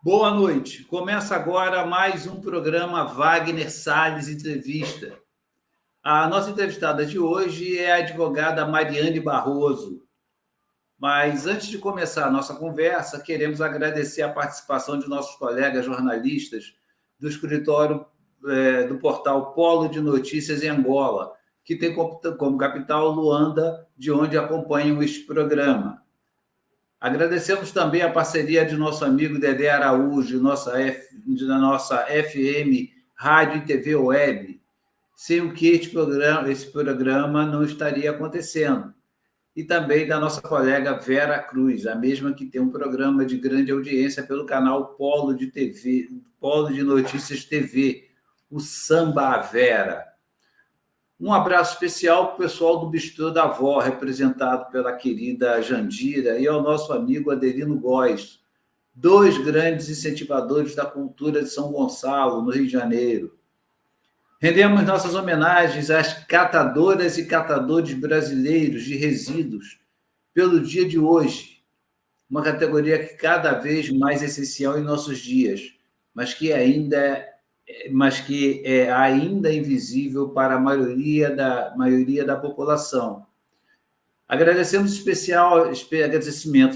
Boa noite. Começa agora mais um programa Wagner Salles Entrevista. A nossa entrevistada de hoje é a advogada Mariane Barroso. Mas antes de começar a nossa conversa, queremos agradecer a participação de nossos colegas jornalistas do escritório do portal Polo de Notícias em Angola, que tem como capital Luanda, de onde acompanham este programa. Agradecemos também a parceria de nosso amigo Dedé Araújo, da nossa FM Rádio e TV Web, sem o que esse programa não estaria acontecendo. E também da nossa colega Vera Cruz, a mesma que tem um programa de grande audiência pelo canal Polo de Notícias TV, o Samba a Vera. Um abraço especial para o pessoal do Bistrô da Avó, representado pela querida Jandira, e ao nosso amigo Adelino Góes, dois grandes incentivadores da cultura de São Gonçalo, no Rio de Janeiro. Rendemos nossas homenagens às catadoras e catadores brasileiros de resíduos pelo dia de hoje, uma categoria que cada vez mais essencial em nossos dias, mas que é ainda invisível para a maioria da população. Agradecimentos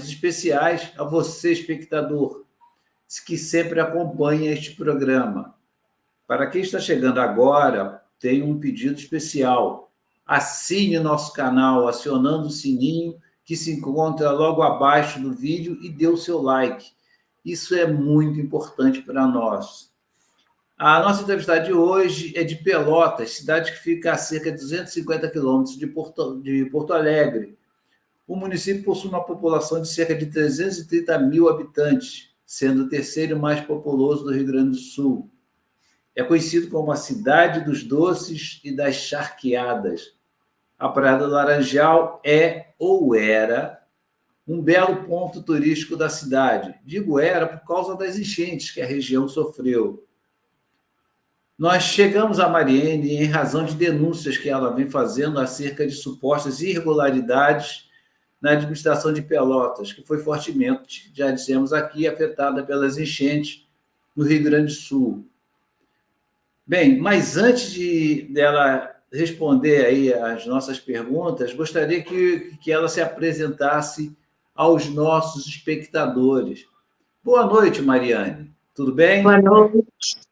especiais a você, espectador, que sempre acompanha este programa. Para quem está chegando agora, tem um pedido especial. Assine nosso canal acionando o sininho que se encontra logo abaixo do vídeo e dê o seu like. Isso é muito importante para nós. A nossa entrevistada de hoje é de Pelotas, cidade que fica a cerca de 250 quilômetros de Porto Alegre. O município possui uma população de cerca de 330 mil habitantes, sendo o terceiro mais populoso do Rio Grande do Sul. É conhecido como a cidade dos doces e das charqueadas. A Praia do Laranjal é, ou era, um belo ponto turístico da cidade. Digo era por causa das enchentes que a região sofreu. Nós chegamos a Mariane em razão de denúncias que ela vem fazendo acerca de supostas irregularidades na administração de Pelotas, que foi fortemente, já dissemos aqui, afetada pelas enchentes no Rio Grande do Sul. Bem, mas antes dela responder aí as nossas perguntas, gostaria que ela se apresentasse aos nossos espectadores. Boa noite, Mariane. Tudo bem? Boa noite.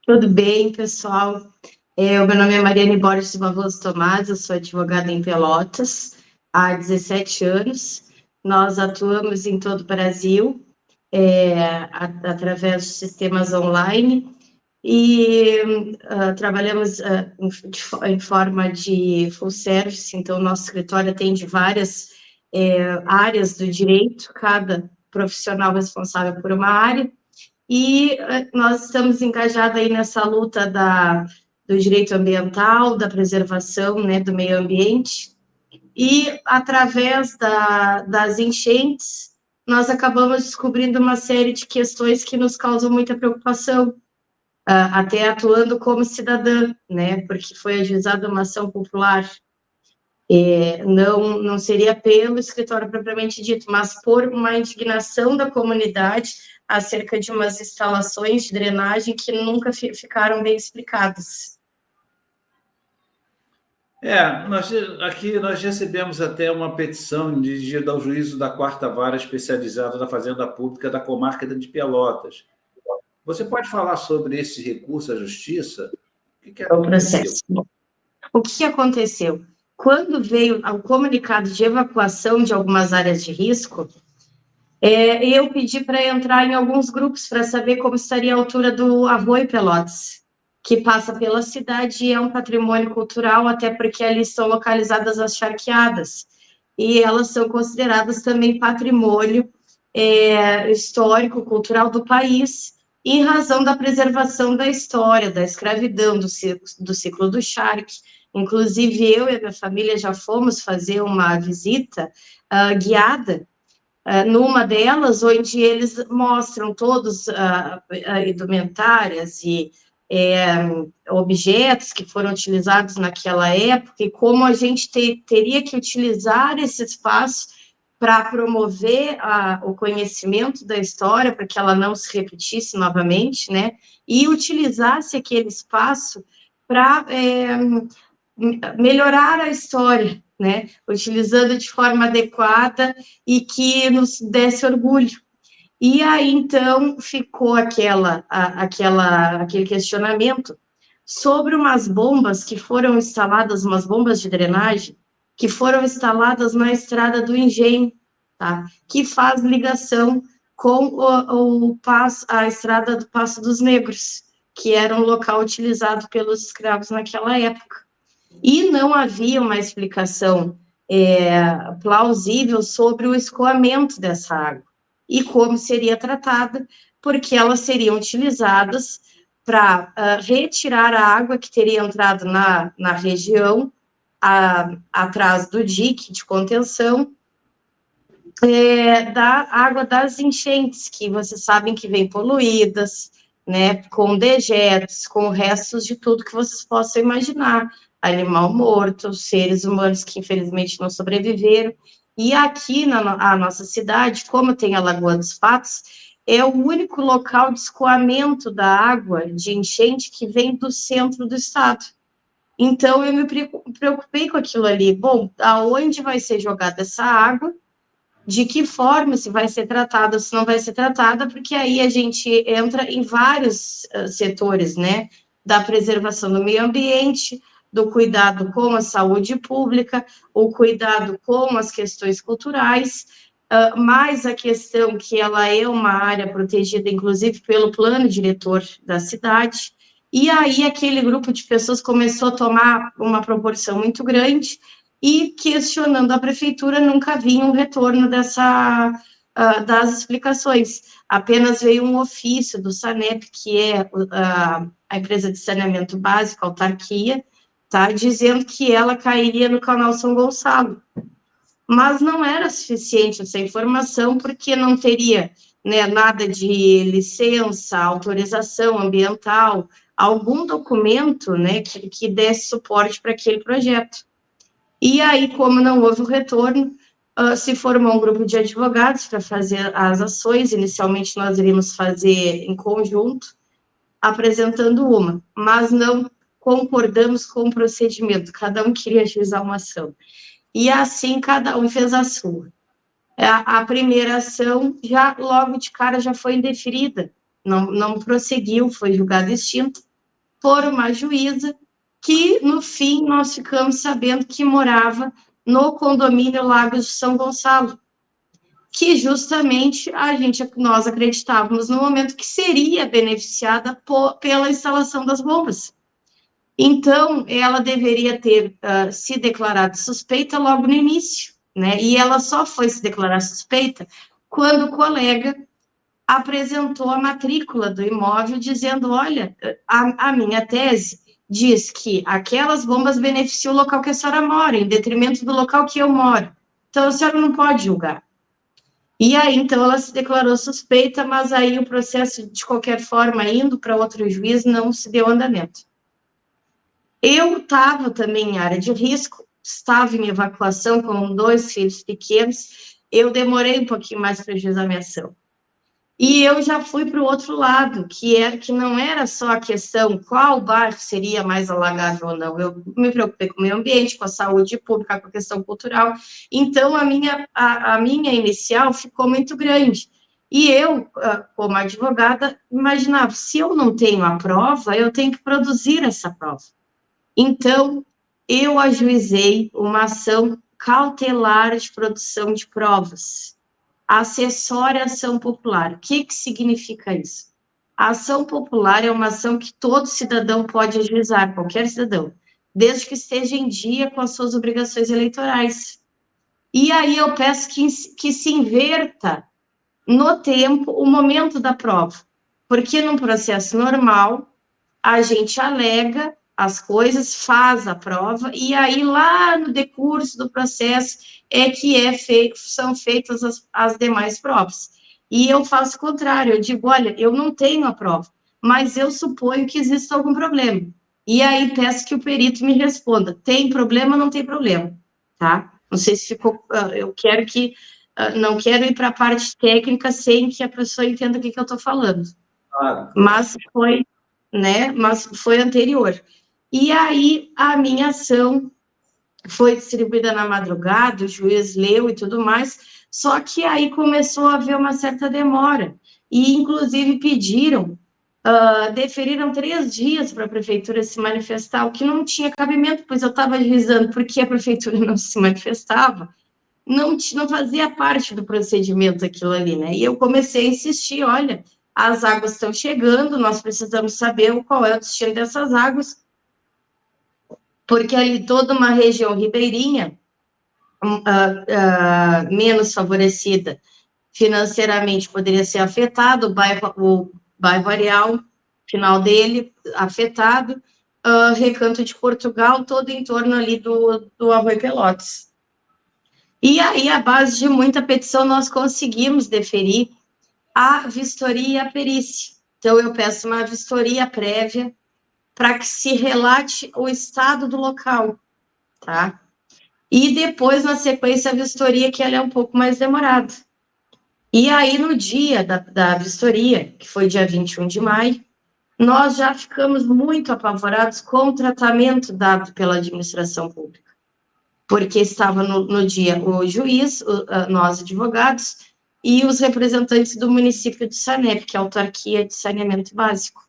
Tudo bem, pessoal? O meu nome é Mariane Borges Barroso Tomás, eu sou advogada em Pelotas há 17 anos. Nós atuamos em todo o Brasil, através de sistemas online, e trabalhamos em forma de full service, então nosso escritório atende várias áreas do direito, cada profissional responsável por uma área, e nós estamos engajados aí nessa luta do direito ambiental, da preservação, né, do meio ambiente, e através das enchentes, nós acabamos descobrindo uma série de questões que nos causam muita preocupação, até atuando como cidadã, né, porque foi ajuizada uma ação popular, não seria pelo escritório propriamente dito, mas por uma indignação da comunidade acerca de umas instalações de drenagem que nunca ficaram bem explicadas. Nós recebemos até uma petição dirigida ao juízo da 4ª Vara Especializada da Fazenda Pública da Comarca de Pelotas. Você pode falar sobre esse recurso à Justiça? O que aconteceu? O que aconteceu? Quando veio o comunicado de evacuação de algumas áreas de risco, eu pedi para entrar em alguns grupos para saber como estaria a altura do Arroio Pelotas, que passa pela cidade e é um patrimônio cultural, até porque ali estão localizadas as charqueadas, e elas são consideradas também patrimônio histórico, cultural do país, em razão da preservação da história, da escravidão, do ciclo do charque. Inclusive, eu e a minha família já fomos fazer uma visita guiada numa delas, onde eles mostram todos indumentárias e objetos que foram utilizados naquela época e como a gente teria que utilizar esse espaço para promover o conhecimento da história, para que ela não se repetisse novamente, né, e utilizasse aquele espaço para melhorar a história, né, utilizando de forma adequada e que nos desse orgulho. E aí, então, ficou aquele questionamento sobre umas bombas que foram instaladas, umas bombas de drenagem, que foram instaladas na estrada do Engenho, tá? Que faz ligação com a estrada do Passo dos Negros, que era um local utilizado pelos escravos naquela época. E não havia uma explicação plausível sobre o escoamento dessa água e como seria tratada, porque elas seriam utilizadas para retirar a água que teria entrado na região, atrás do dique de contenção, da água das enchentes, que vocês sabem que vem poluídas, né, com dejetos, com restos de tudo que vocês possam imaginar, animal morto, seres humanos que infelizmente não sobreviveram. E aqui na nossa cidade, como tem a Lagoa dos Patos, é o único local de escoamento da água de enchente que vem do centro do estado. Então, eu me preocupei com aquilo ali. Bom, aonde vai ser jogada essa água? De que forma, se vai ser tratada ou se não vai ser tratada, porque aí a gente entra em vários setores, né? Da preservação do meio ambiente, do cuidado com a saúde pública, o cuidado com as questões culturais, mais a questão que ela é uma área protegida, inclusive, pelo plano diretor da cidade. E aí aquele grupo de pessoas começou a tomar uma proporção muito grande, e questionando a prefeitura, nunca vinha um retorno das explicações. Apenas veio um ofício do SANEP, que é a empresa de saneamento básico, a autarquia, tá, dizendo que ela cairia no canal São Gonçalo. Mas não era suficiente essa informação, porque não teria, né, nada de licença, autorização ambiental, algum documento, né, que desse suporte para aquele projeto. E aí, como não houve o retorno, se formou um grupo de advogados para fazer as ações. Inicialmente, nós iríamos fazer em conjunto, apresentando uma, mas não concordamos com o procedimento, cada um queria ajuizar uma ação. E assim, cada um fez a sua. A primeira ação, já logo de cara, já foi indeferida, não prosseguiu, foi julgada extinta por uma juíza, que, no fim, nós ficamos sabendo que morava no condomínio Lagos de São Gonçalo, que justamente nós acreditávamos no momento que seria beneficiada pela instalação das bombas. Então, ela deveria ter se declarado suspeita logo no início, né? E ela só foi se declarar suspeita quando o colega apresentou a matrícula do imóvel, dizendo, olha, a minha tese diz que aquelas bombas beneficiam o local que a senhora mora, em detrimento do local que eu moro. Então, a senhora não pode julgar. E aí, então, ela se declarou suspeita, mas aí o processo, de qualquer forma, indo para outro juiz, não se deu andamento. Eu estava também em área de risco, estava em evacuação com 2 filhos pequenos, eu demorei um pouquinho mais para ajuizar minha ação. E eu já fui para o outro lado, que não era só a questão qual bairro seria mais alagável ou não. Eu me preocupei com o meio ambiente, com a saúde pública, com a questão cultural. Então, a minha inicial ficou muito grande. E eu, como advogada, imaginava, se eu não tenho a prova, eu tenho que produzir essa prova. Então, eu ajuizei uma ação cautelar de produção de provas. Acessória à ação popular. O que significa isso? A ação popular é uma ação que todo cidadão pode ajuizar, qualquer cidadão, desde que esteja em dia com as suas obrigações eleitorais. E aí eu peço que se inverta no tempo o momento da prova, porque num processo normal, a gente alega as coisas, faz a prova, e aí lá no decurso do processo é que são feitas as demais provas. E eu faço o contrário, eu digo, olha, eu não tenho a prova, mas eu suponho que exista algum problema. E aí peço que o perito me responda, tem problema ou não tem problema, tá? Não sei se ficou, eu quero que não quero ir para a parte técnica sem que a pessoa entenda o que eu estou falando. Claro. Mas foi anterior. E aí, a minha ação foi distribuída na madrugada, o juiz leu e tudo mais, só que aí começou a haver uma certa demora. E, inclusive, deferiram 3 dias para a prefeitura se manifestar, o que não tinha cabimento, pois eu estava avisando por que a prefeitura não se manifestava, não fazia parte do procedimento aquilo ali, né? E eu comecei a insistir, olha, as águas estão chegando, nós precisamos saber qual é o destino dessas águas, porque ali toda uma região ribeirinha, menos favorecida financeiramente, poderia ser afetada, o bairro Areal, final dele, afetado, Recanto de Portugal, todo em torno ali do Arroio Pelotas. E aí, à base de muita petição, nós conseguimos deferir a vistoria e a perícia. Então, eu peço uma vistoria prévia para que se relate o estado do local, tá? E depois, na sequência, a vistoria, que ela é um pouco mais demorada. E aí, no dia da vistoria, que foi dia 21 de maio, nós já ficamos muito apavorados com o tratamento dado pela administração pública, porque estava no dia o juiz, nós advogados, e os representantes do município de Sanep, que é a autarquia de saneamento básico.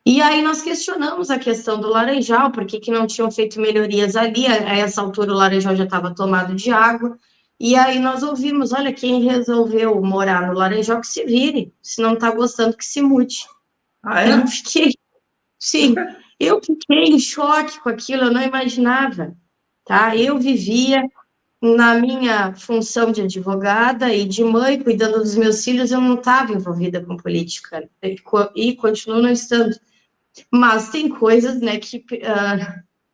E aí nós questionamos a questão do Laranjal, por que não tinham feito melhorias ali, a essa altura o Laranjal já estava tomado de água, e aí nós ouvimos, olha, quem resolveu morar no Laranjal que se vire, se não está gostando que se mude. Ah, é? Eu fiquei em choque com aquilo, eu não imaginava, tá? Eu vivia na minha função de advogada e de mãe, cuidando dos meus filhos, eu não estava envolvida com política, e continuo não estando. Mas tem coisas, né,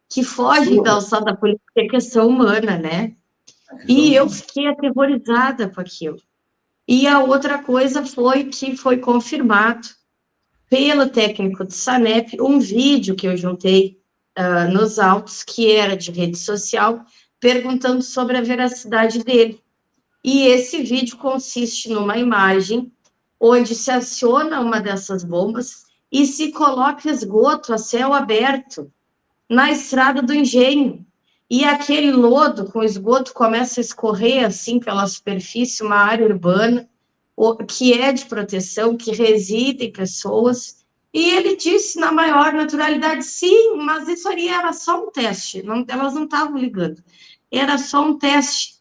que fogem da alçada da política, é questão humana, né? E eu fiquei aterrorizada com aquilo. E a outra coisa foi que foi confirmado pelo técnico de Sanep um vídeo que eu juntei nos autos, que era de rede social, perguntando sobre a veracidade dele. E esse vídeo consiste numa imagem onde se aciona uma dessas bombas e se coloca esgoto a céu aberto na estrada do engenho. E aquele lodo com esgoto começa a escorrer assim pela superfície, uma área urbana, que é de proteção, que residem pessoas. E ele disse na maior naturalidade, sim, mas isso aí era só um teste, elas não estavam ligando, era só um teste.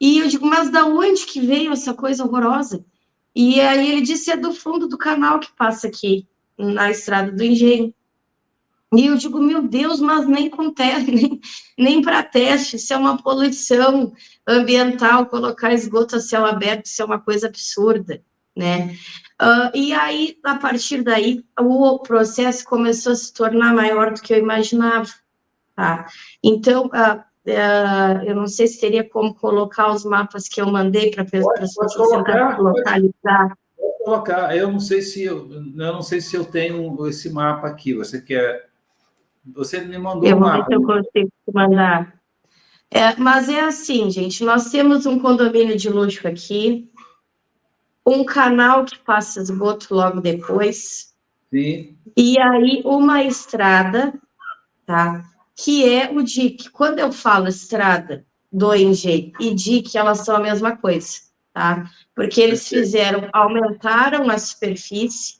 E eu digo, mas da onde que veio essa coisa horrorosa? E aí ele disse, é do fundo do canal que passa aqui, na estrada do engenho. E eu digo, meu Deus, mas nem com teste, nem para teste, isso é uma poluição ambiental, colocar esgoto a céu aberto, isso é uma coisa absurda, né? E aí, a partir daí, o processo começou a se tornar maior do que eu imaginava, tá? Então, eu não sei se teria como colocar os mapas que eu mandei para as pessoas tentar localizar. Pode colocar. Eu não sei se eu tenho esse mapa aqui. Você me mandou um mapa. Eu vou ver se eu consigo te mandar. Mas é assim, gente, nós temos um condomínio de luxo aqui, um canal que passa esgoto logo depois, sim, e aí uma estrada, tá? Que é o DIC. Quando eu falo estrada do ENGIE e DIC, elas são a mesma coisa, tá? Porque eles aumentaram a superfície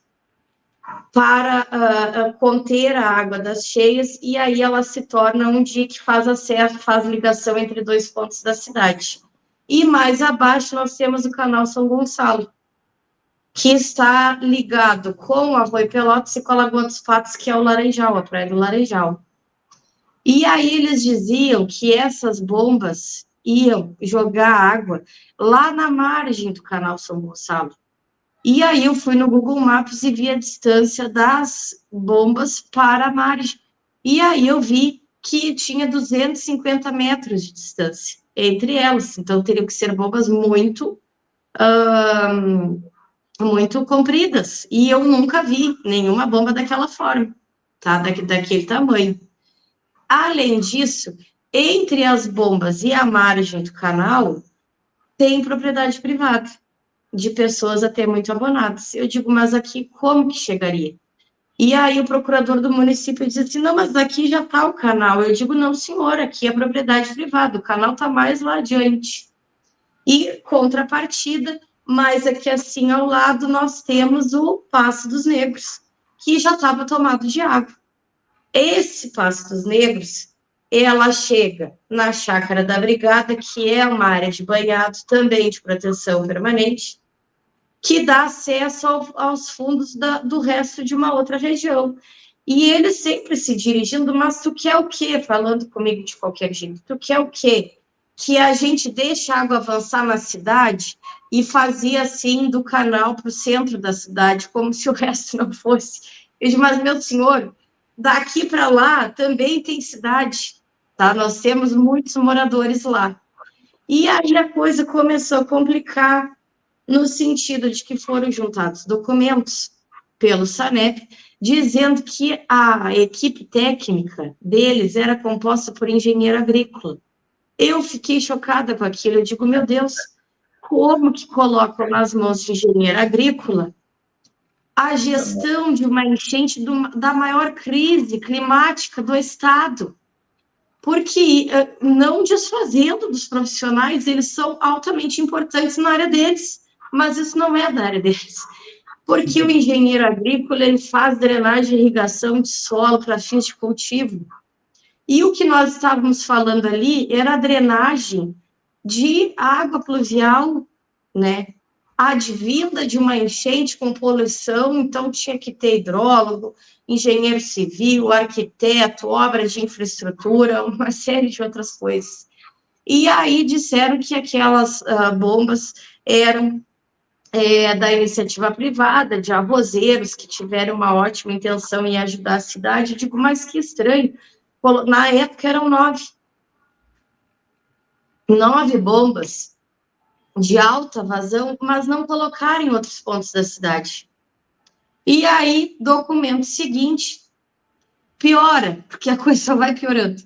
para conter a água das cheias, e aí ela se torna um DIC que faz acesso, faz ligação entre 2 pontos da cidade. E mais abaixo nós temos o canal São Gonçalo, que está ligado com o Arroio Pelotas e com a Lagoa dos Patos, que é o Laranjal, a Praia do Laranjal. E aí eles diziam que essas bombas iam jogar água lá na margem do canal São Gonçalo. E aí eu fui no Google Maps e vi a distância das bombas para a margem. E aí eu vi que tinha 250 metros de distância entre elas. Então, teriam que ser bombas muito compridas. E eu nunca vi nenhuma bomba daquela forma, tá? Daquele tamanho. Além disso, entre as bombas e a margem do canal, tem propriedade privada, de pessoas até muito abonadas. Eu digo, mas aqui como que chegaria? E aí o procurador do município disse assim, não, mas aqui já está o canal. Eu digo, não, senhor, aqui é propriedade privada, o canal está mais lá adiante. E contrapartida, mas aqui assim ao lado nós temos o Passo dos Negros, que já estava tomado de água. Esse Passo dos Negros, ela chega na Chácara da Brigada, que é uma área de banhado, também de proteção permanente, que dá acesso aos fundos do resto de uma outra região. E ele sempre se dirigindo, mas tu quer o quê? Falando comigo de qualquer jeito, tu quer o quê? Que a gente deixe a água avançar na cidade e fazia assim do canal para o centro da cidade, como se o resto não fosse. Eu digo, mas meu senhor, daqui para lá também tem cidade, tá? Nós temos muitos moradores lá. E aí a coisa começou a complicar, no sentido de que foram juntados documentos pelo SANEP, dizendo que a equipe técnica deles era composta por engenheiro agrícola. Eu fiquei chocada com aquilo, eu digo, meu Deus, como que colocam nas mãos de engenheiro agrícola a gestão de uma enchente da maior crise climática do Estado? Porque, não desfazendo dos profissionais, eles são altamente importantes na área deles, mas isso não é da área deles. Porque o engenheiro agrícola, ele faz drenagem e irrigação de solo para fins de cultivo. E o que nós estávamos falando ali era a drenagem de água pluvial, né? Advinda de uma enchente com poluição, então tinha que ter hidrólogo, engenheiro civil, arquiteto, obra de infraestrutura, uma série de outras coisas. E aí disseram que aquelas bombas eram da iniciativa privada, de arrozeiros que tiveram uma ótima intenção em ajudar a cidade. Eu digo, mas que estranho, na época eram 9 bombas de alta vazão, mas não colocaram em outros pontos da cidade. E aí, documento seguinte, piora, porque a coisa só vai piorando.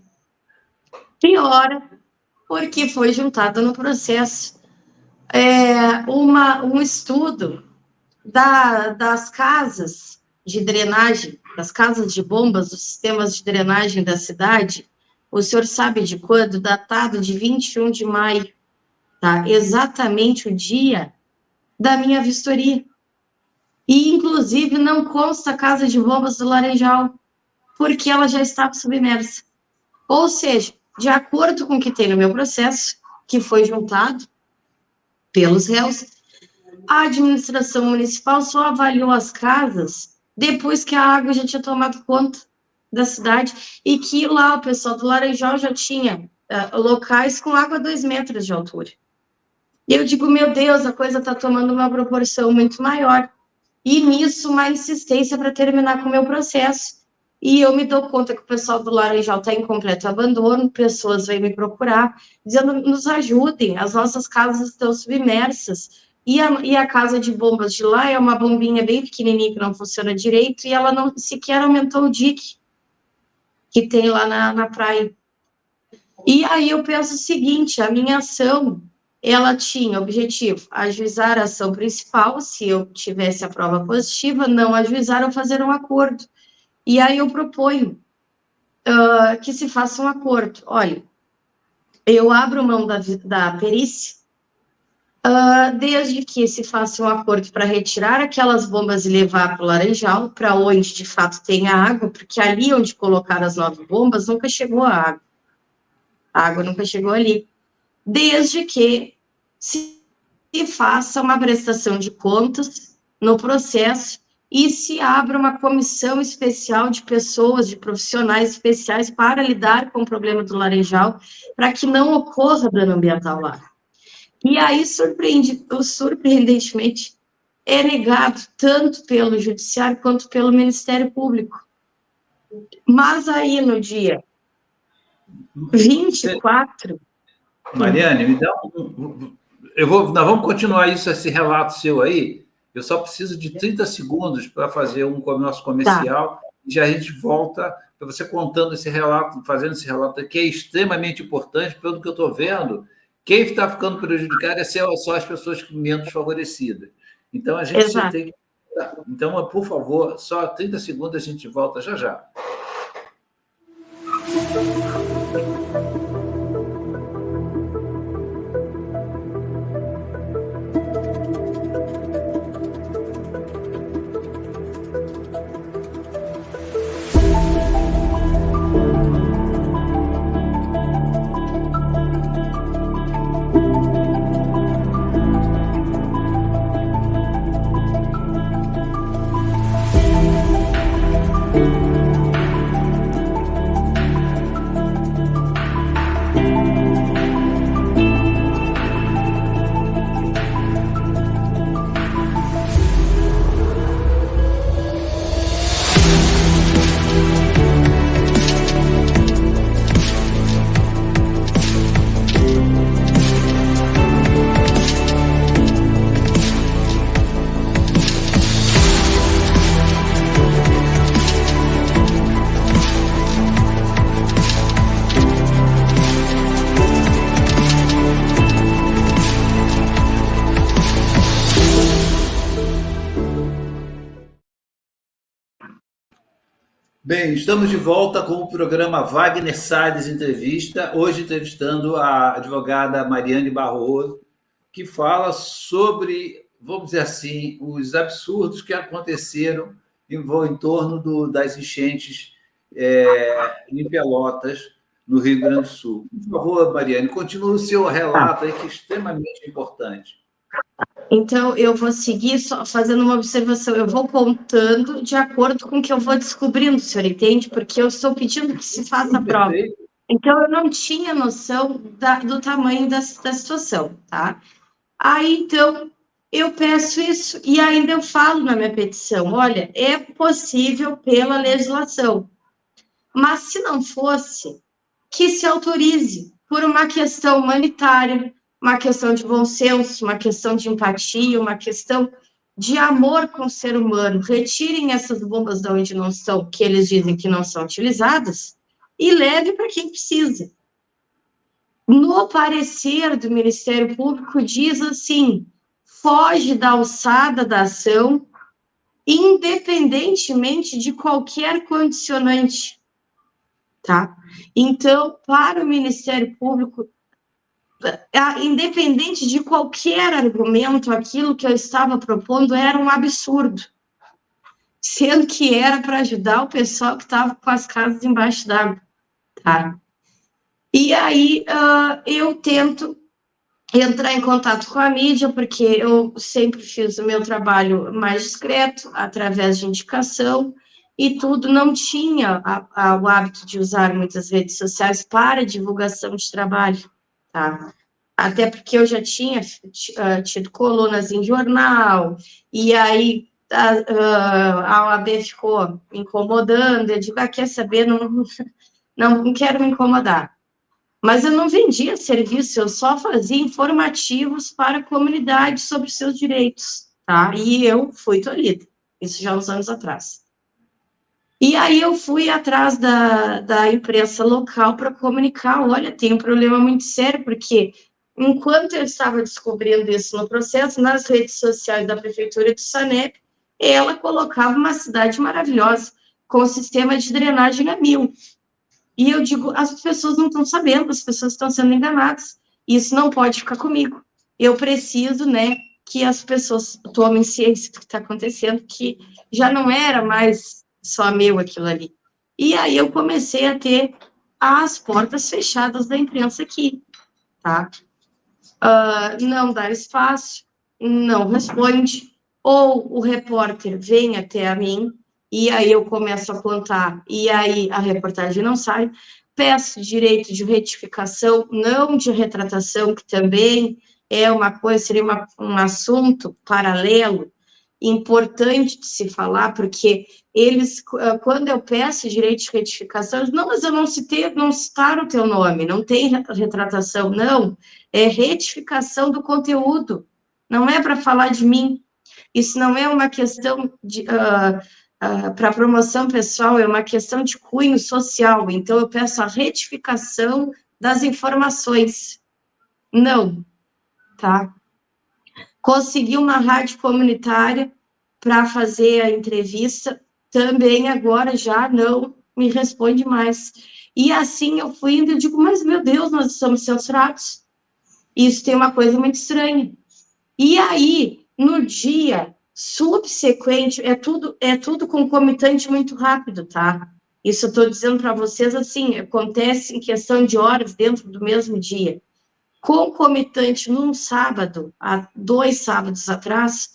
Piora, porque foi juntado no processo um estudo das casas de drenagem, das casas de bombas, dos sistemas de drenagem da cidade. O senhor sabe de quando? Datado de 21 de maio, tá? Exatamente o dia da minha vistoria. E, inclusive, não consta a casa de bombas do Laranjal, porque ela já estava submersa. Ou seja, de acordo com o que tem no meu processo, que foi juntado pelos réus, a administração municipal só avaliou as casas depois que a água já tinha tomado conta da cidade e que lá o pessoal do Laranjal já tinha locais com água a 2 metros de altura. E eu digo, meu Deus, a coisa está tomando uma proporção muito maior. E nisso, uma insistência para terminar com o meu processo. E eu me dou conta que o pessoal do Laranjal está em completo abandono, pessoas vêm me procurar, dizendo, nos ajudem, as nossas casas estão submersas. E a casa de bombas de lá é uma bombinha bem pequenininha que não funciona direito, e ela não sequer aumentou o dique que tem lá na praia. E aí eu penso o seguinte, a minha ação, ela tinha objetivo ajuizar a ação principal, se eu tivesse a prova positiva, não ajuizar ou fazer um acordo. E aí eu proponho que se faça um acordo. Olha, eu abro mão da perícia, desde que se faça um acordo para retirar aquelas bombas e levar para o Laranjal, para onde de fato tem a água, porque ali onde colocaram as 9 bombas nunca chegou a água. A água nunca chegou ali. Desde que se faça uma prestação de contas no processo e se abra uma comissão especial de pessoas, de profissionais especiais para lidar com o problema do Laranjal, para que não ocorra dano ambiental lá. E aí, surpreendentemente, é negado tanto pelo Judiciário quanto pelo Ministério Público. Mas aí, no dia 24... Mariane, me dá nós vamos continuar esse relato seu aí. Eu só preciso de 30 segundos para fazer um nosso comercial, e já a gente volta para você contando esse relato, fazendo esse relato que é extremamente importante, pelo que eu estou vendo, Quem está ficando prejudicado são só as pessoas menos favorecidas. Então, a gente tem que... Então, por favor, só 30 segundos, a gente volta já já. Bem, estamos de volta com o programa Wagner Salles Entrevista, hoje entrevistando a advogada Mariane Barroso, que fala sobre, vamos dizer assim, os absurdos que aconteceram em torno das enchentes em Pelotas, no Rio Grande do Sul. Por favor, Mariane, continue o seu relato aí, que é extremamente importante. Então, eu vou seguir só fazendo uma observação, eu vou contando de acordo com o que eu vou descobrindo, o senhor entende? Porque eu estou pedindo que se faça a prova. Então, eu não tinha noção do tamanho da situação, tá? Aí, então, eu peço isso e ainda eu falo na minha petição, olha, é possível pela legislação, mas se não fosse, que se autorize por uma questão humanitária, uma questão de bom senso, uma questão de empatia, uma questão de amor com o ser humano. Retirem essas bombas de onde não estão, que eles dizem que não são utilizadas, e leve para quem precisa. No parecer do Ministério Público, diz assim, foge da alçada da ação, independentemente de qualquer condicionante, tá? Então, para o Ministério Público, independente de qualquer argumento, aquilo que eu estava propondo era um absurdo, sendo que era para ajudar o pessoal que estava com as casas embaixo d'água, tá? E aí eu tento entrar em contato com a mídia, porque eu sempre fiz o meu trabalho mais discreto, através de indicação, e tudo, não tinha o hábito de usar muitas redes sociais para divulgação de trabalho, tá? Até porque eu já tinha tido colunas em jornal, e aí a OAB ficou me incomodando, eu digo, quer saber, não quero me incomodar. Mas eu não vendia serviço, eu só fazia informativos para a comunidade sobre seus direitos, tá? E eu fui tolhida, isso já uns anos atrás. E aí eu fui atrás da imprensa local para comunicar, olha, tem um problema muito sério, porque enquanto eu estava descobrindo isso no processo, nas redes sociais da Prefeitura de Sanep, ela colocava uma cidade maravilhosa, com um sistema de drenagem a 1000. E eu digo, as pessoas não estão sabendo, as pessoas estão sendo enganadas. Isso não pode ficar comigo. Eu preciso, né, que as pessoas tomem ciência do que está acontecendo, que já não era mais só meu aquilo ali. E aí eu comecei a ter as portas fechadas da imprensa aqui, tá? Não dá espaço, não responde, ou o repórter vem até a mim, e aí eu começo a contar, e aí a reportagem não sai, peço direito de retificação, não de retratação, que também é uma coisa, seria um assunto paralelo, importante de se falar, porque eles, quando eu peço direito de retificação, eles, não, mas eu não citaram o teu nome, não tem retratação, não, é retificação do conteúdo, não é para falar de mim, isso não é uma questão para promoção pessoal, é uma questão de cunho social, então eu peço a retificação das informações. Não, tá? Consegui uma rádio comunitária para fazer a entrevista, também agora já não me responde mais. E assim eu fui indo e digo, mas meu Deus, nós estamos censurados. Isso tem uma coisa muito estranha. E aí, no dia subsequente, é tudo concomitante muito rápido, tá? Isso eu estou dizendo para vocês assim, acontece em questão de horas dentro do mesmo dia. Concomitante, num sábado, há 2 sábados atrás,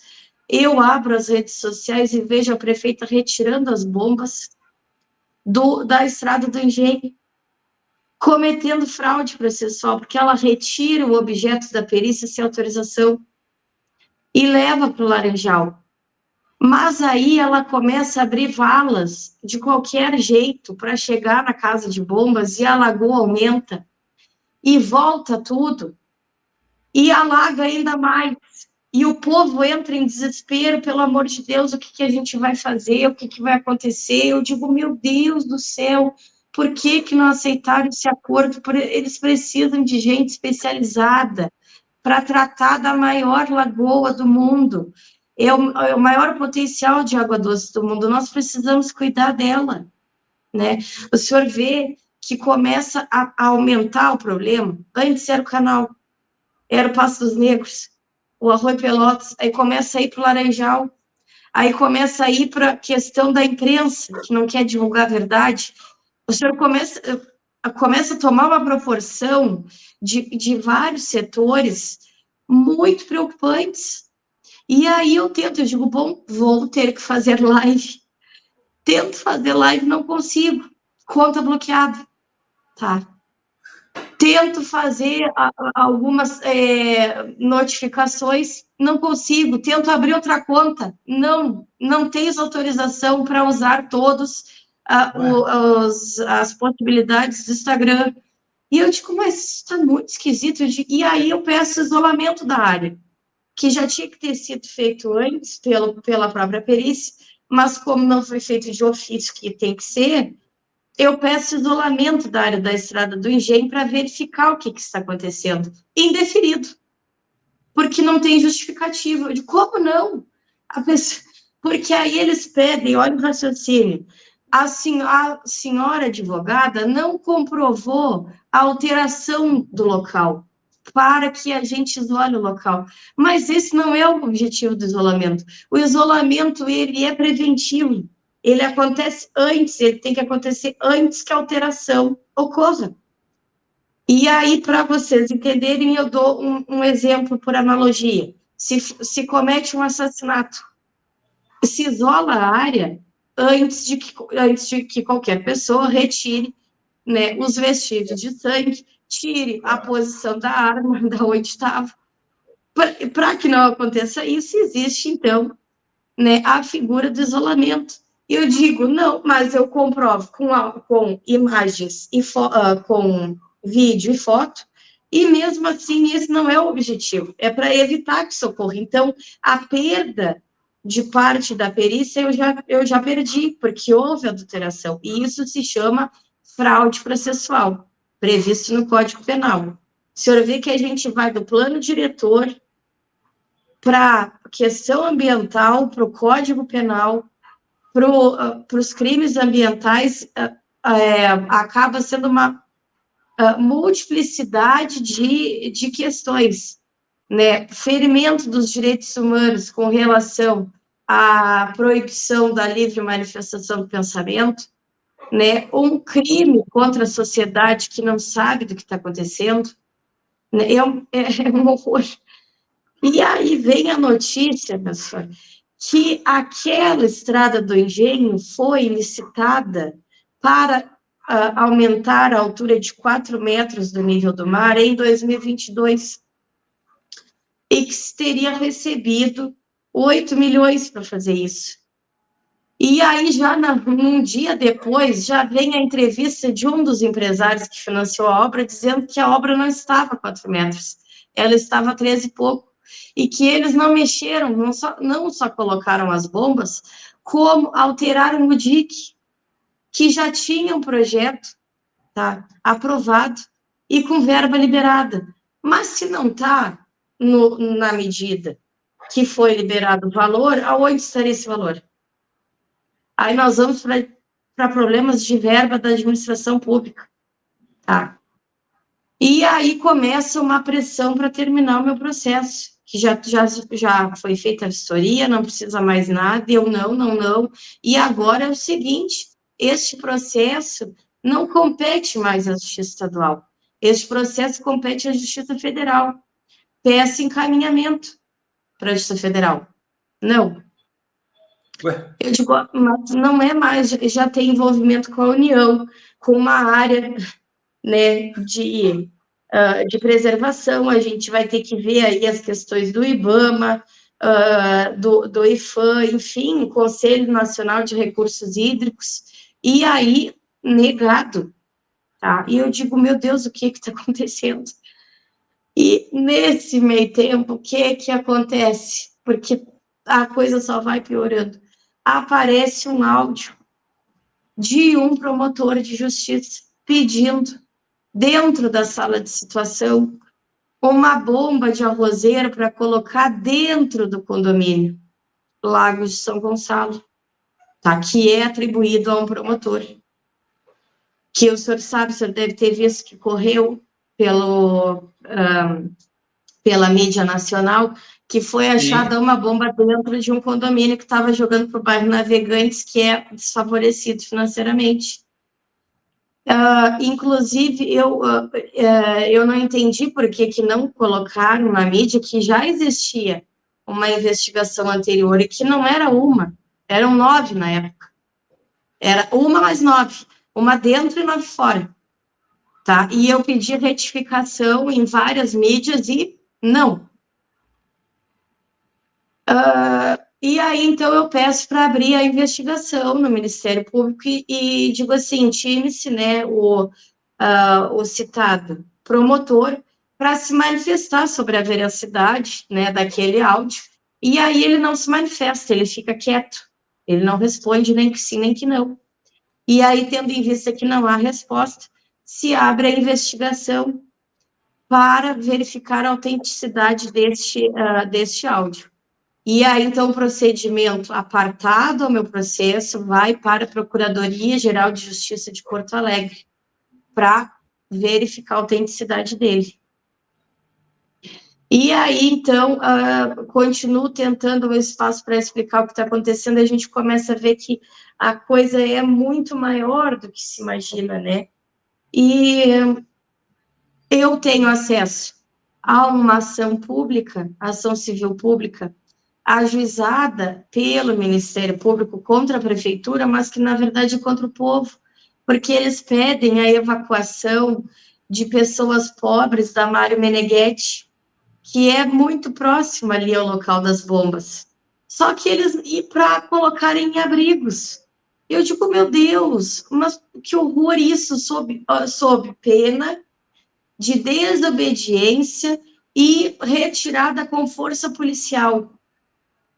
eu abro as redes sociais e vejo a prefeita retirando as bombas da estrada do Engenho, cometendo fraude processual, porque ela retira o objeto da perícia sem autorização e leva para o Laranjal. Mas aí ela começa a abrir valas de qualquer jeito para chegar na casa de bombas e a lagoa aumenta e volta tudo e alaga ainda mais. E o povo entra em desespero, pelo amor de Deus, o que a gente vai fazer, o que vai acontecer? Eu digo, meu Deus do céu, por que não aceitaram esse acordo? Eles precisam de gente especializada para tratar da maior lagoa do mundo. É o maior potencial de água doce do mundo, nós precisamos cuidar dela, né? O senhor vê que começa a aumentar o problema. Antes era o canal, era o Passo dos Negros, o Arroio Pelotas, aí começa a ir para o Laranjal, aí começa a ir para a questão da imprensa, que não quer divulgar a verdade. O senhor começa a tomar uma proporção de vários setores muito preocupantes. E aí eu digo, bom, vou ter que fazer live. Tento fazer live, não consigo. Conta bloqueada, tá? Tento fazer algumas notificações, não consigo. Tento abrir outra conta, não tenho autorização para usar todos as possibilidades do Instagram. E eu digo, mas isso está muito esquisito. E aí eu peço isolamento da área, que já tinha que ter sido feito antes pela própria perícia, mas como não foi feito de ofício, que tem que ser, eu peço isolamento da área da estrada do Engenho para verificar o que está acontecendo. Indeferido, porque não tem justificativa. Eu digo, como não? Porque aí eles pedem, olha o raciocínio, a senhora advogada não comprovou a alteração do local para que a gente isole o local. Mas esse não é o objetivo do isolamento. O isolamento, ele é preventivo. Ele acontece antes, ele tem que acontecer antes que a alteração ocorra. E aí, para vocês entenderem, eu dou um exemplo por analogia. Se comete um assassinato, se isola a área antes de que qualquer pessoa retire, né, os vestígios de sangue, tire a posição da arma, da onde estava. Para que não aconteça isso, existe, então, né, a figura do isolamento. Eu digo, não, mas eu comprovo com imagens, com vídeo e foto, e mesmo assim esse não é o objetivo, é para evitar que isso ocorra. Então, a perda de parte da perícia eu já perdi, porque houve adulteração, e isso se chama fraude processual, previsto no Código Penal. O senhor vê que a gente vai do plano diretor para a questão ambiental, para o Código Penal, para os crimes ambientais, acaba sendo uma multiplicidade de questões, né? Ferimento dos direitos humanos com relação à proibição da livre manifestação do pensamento, né? Um crime contra a sociedade que não sabe do que está acontecendo, né? É um horror. E aí vem a notícia, pessoal, que aquela estrada do Engenho foi licitada para aumentar a altura de 4 metros do nível do mar em 2022, e que teria recebido 8 milhões para fazer isso. E aí, já um dia depois, já vem a entrevista de um dos empresários que financiou a obra, dizendo que a obra não estava a 4 metros, ela estava a 13 e pouco, e que eles não mexeram, não só colocaram as bombas, como alteraram o dique, que já tinha um projeto, tá, aprovado e com verba liberada. Mas se não está na medida que foi liberado o valor, aonde estaria esse valor? Aí nós vamos para problemas de verba da administração pública, tá? E aí começa uma pressão para terminar o meu processo, que já foi feita a vistoria, não precisa mais nada, eu não. E agora é o seguinte, este processo não compete mais à Justiça Estadual, este processo compete à Justiça Federal. Peça encaminhamento para a Justiça Federal. Não. Ué? Eu digo, mas não é mais, já tem envolvimento com a União, com uma área, né, de preservação, a gente vai ter que ver aí as questões do IBAMA, do IFAM, enfim, o Conselho Nacional de Recursos Hídricos, e aí, negado, tá? E eu digo, meu Deus, o que está acontecendo? E nesse meio tempo, o que acontece? Porque a coisa só vai piorando. Aparece um áudio de um promotor de justiça pedindo, dentro da sala de situação, uma bomba de arrozeiro para colocar dentro do condomínio Lagos de São Gonçalo, tá? Que é atribuído a um promotor. Que o senhor sabe, o senhor deve ter visto que correu pela mídia nacional, que foi achada uma bomba dentro de um condomínio que estava jogando para o bairro Navegantes, que é desfavorecido financeiramente. Inclusive, eu não entendi por que não colocaram na mídia que já existia uma investigação anterior e que não era uma, eram 9 na época. Era uma mais 9, uma dentro e 9 fora. Tá? E eu pedi retificação em várias mídias e não. E aí, então, eu peço para abrir a investigação no Ministério Público e digo assim, time-se, né, o citado promotor para se manifestar sobre a veracidade, né, daquele áudio, e aí ele não se manifesta, ele fica quieto, ele não responde nem que sim, nem que não. E aí, tendo em vista que não há resposta, se abre a investigação para verificar a autenticidade deste áudio. E aí, então, o procedimento apartado ao meu processo vai para a Procuradoria-Geral de Justiça de Porto Alegre, para verificar a autenticidade dele. E aí, então, continuo tentando um espaço para explicar o que está acontecendo, e a gente começa a ver que a coisa é muito maior do que se imagina, né? E eu tenho acesso a uma ação pública, ação civil pública, ajuizada pelo Ministério Público contra a Prefeitura, mas que, na verdade, é contra o povo, porque eles pedem a evacuação de pessoas pobres da Mário Meneghetti, que é muito próximo ali ao local das bombas. Só que eles, e para colocarem em abrigos. Eu digo, meu Deus, mas que horror isso, sob pena de desobediência e retirada com força policial.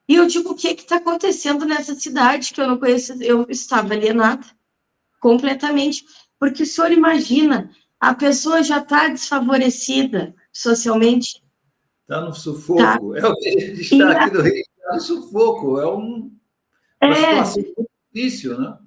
E eu digo, o que está acontecendo nessa cidade que eu não conheço? Eu estava alienada completamente, porque o senhor imagina, a pessoa já está desfavorecida socialmente. Está no sufoco. Tá. É o que a gente está aqui no Rio, está no sufoco. É uma situação muito difícil, né?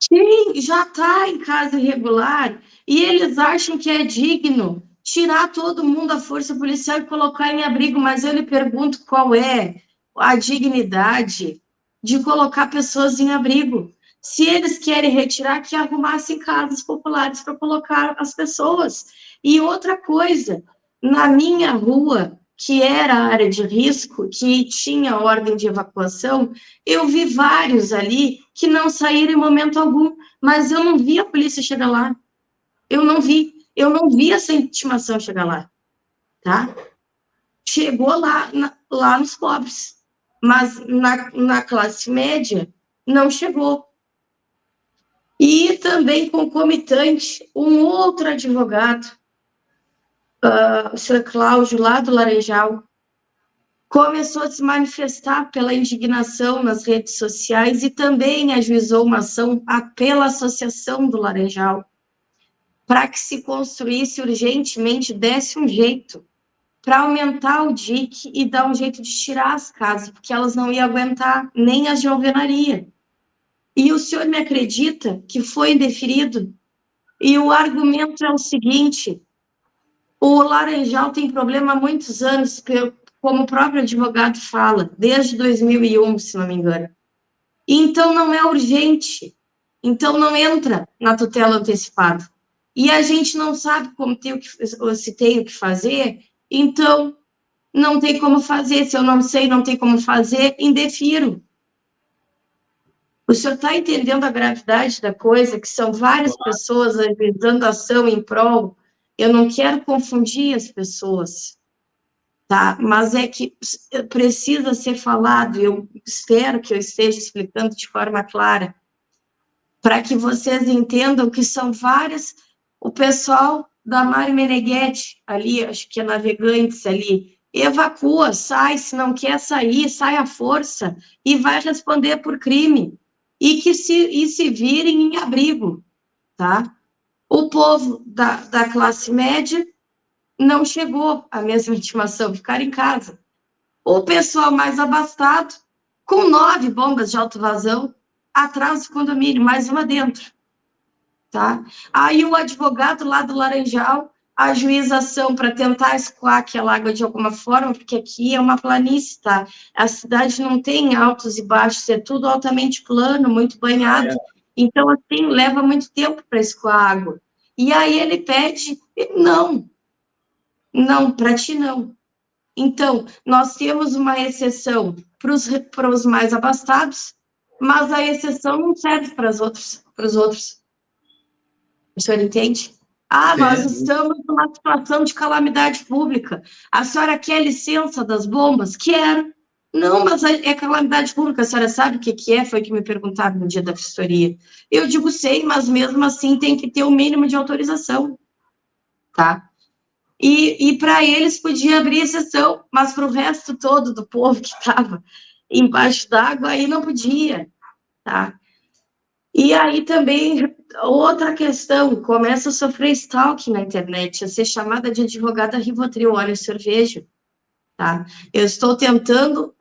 Sim, já está em casa irregular e eles acham que é digno tirar todo mundo da força policial e colocar em abrigo, mas eu lhe pergunto qual é a dignidade de colocar pessoas em abrigo. Se eles querem retirar, que arrumassem casas populares para colocar as pessoas. E outra coisa, na minha rua, que era a área de risco, que tinha ordem de evacuação, eu vi vários ali que não saíram em momento algum, mas eu não vi a polícia chegar lá. Eu não vi essa intimação chegar lá, tá? Chegou lá nos pobres, mas na classe média não chegou. E também concomitante, um outro advogado, o senhor Cláudio, lá do Laranjal, começou a se manifestar pela indignação nas redes sociais e também ajuizou uma ação pela Associação do Laranjal, para que se construísse urgentemente, desse um jeito para aumentar o DIC e dar um jeito de tirar as casas, porque elas não iam aguentar, nem as de alvenaria. E o senhor me acredita que foi indeferido? E o argumento é o seguinte: o Laranjal tem problema há muitos anos, como o próprio advogado fala, desde 2001, se não me engano. Então, não é urgente. Então, não entra na tutela antecipada. E a gente não sabe se tem o que fazer, então não tem como fazer. Se eu não sei, não tem como fazer, indefiro. O senhor está entendendo a gravidade da coisa, que são várias pessoas dando ação em prol? Eu não quero confundir as pessoas, tá? Mas é que precisa ser falado, e eu espero que eu esteja explicando de forma clara, para que vocês entendam que são várias. O pessoal da Mari Meneghetti, ali, acho que é Navegantes ali, evacua, sai, se não quer sair, sai à força, e vai responder por crime. E se virem em abrigo, tá? O povo da classe média não chegou à mesma intimação, ficaram em casa. O pessoal mais abastado, com 9 bombas de alto vazão, atrás do condomínio, mais uma dentro, tá? Aí o advogado lá do Laranjal ajuiza ação para tentar escoar aquela água de alguma forma, porque aqui é uma planície, tá? A cidade não tem altos e baixos, é tudo altamente plano, muito banhado. Então, assim, leva muito tempo para escoar a água. E aí ele pede, não, para ti não. Então, nós temos uma exceção para os mais abastados, mas a exceção não serve para os outros. O senhor entende? Nós estamos numa situação de calamidade pública. A senhora quer licença das bombas? Quero. Não, mas é calamidade pública. A senhora sabe o que é? Foi o que me perguntaram no dia da vistoria. Eu digo, sei, mas mesmo assim tem que ter o mínimo de autorização, tá? E para eles podia abrir exceção, mas para o resto todo do povo que estava embaixo d'água, aí não podia, tá? E aí também, outra questão, começa a sofrer stalking na internet, a ser chamada de advogada Rivotril. Olha, o senhor veja, tá? Eu estou tentando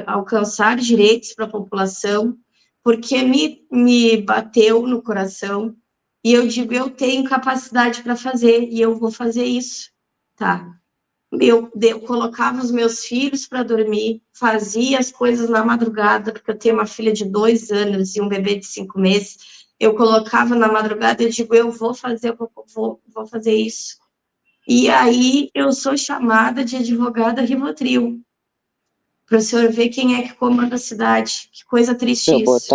alcançar direitos para a população, porque me bateu no coração, e eu digo, eu tenho capacidade para fazer, e eu vou fazer isso, tá? Eu colocava os meus filhos para dormir, fazia as coisas na madrugada, porque eu tenho uma filha de 2 anos e um bebê de 5 meses. Eu colocava na madrugada e digo, eu vou fazer isso. E aí eu sou chamada de advogada Rivotril, para o senhor ver quem é que comanda a cidade. Que coisa triste isso.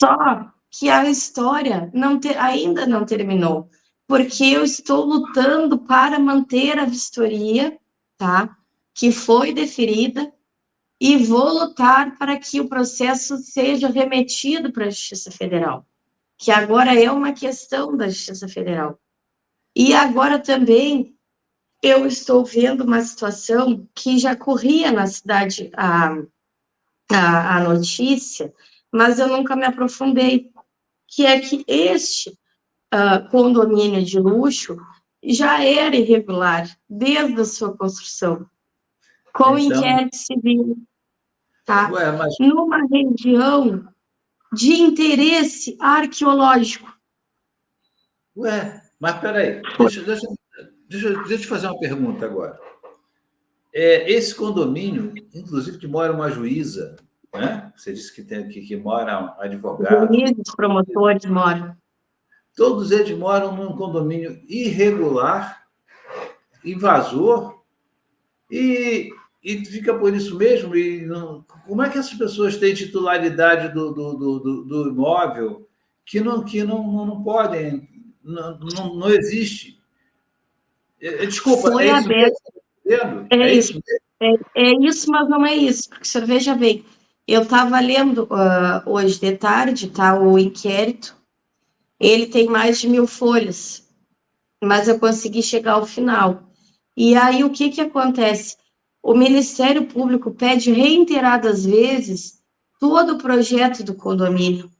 Só que a história ainda não terminou, porque eu estou lutando para manter a vistoria, tá? Que foi deferida, e vou lutar para que o processo seja remetido para a Justiça Federal, que agora é uma questão da Justiça Federal. E agora também eu estou vendo uma situação que já corria na cidade a notícia, mas eu nunca me aprofundei, que é que este condomínio de luxo já era irregular desde a sua construção, com inquérito civil, tá? Numa região de interesse arqueológico. Mas peraí, deixa eu te fazer uma pergunta agora. Esse condomínio, inclusive, que mora uma juíza, né? Você disse que mora advogados. Juízes, promotores moram. Todos eles moram num condomínio irregular, invasor, e fica por isso mesmo. E como é que essas pessoas têm titularidade do imóvel que não podem, não existe? Desculpa, foi é isso aberto. mesmo? É isso. É isso, mas não é isso, porque o senhor veja bem, eu estava lendo hoje de tarde, tá, o inquérito, ele tem mais de 1000 folhas, mas eu consegui chegar ao final. E aí, o que acontece? O Ministério Público pede reiteradas vezes todo o projeto do condomínio,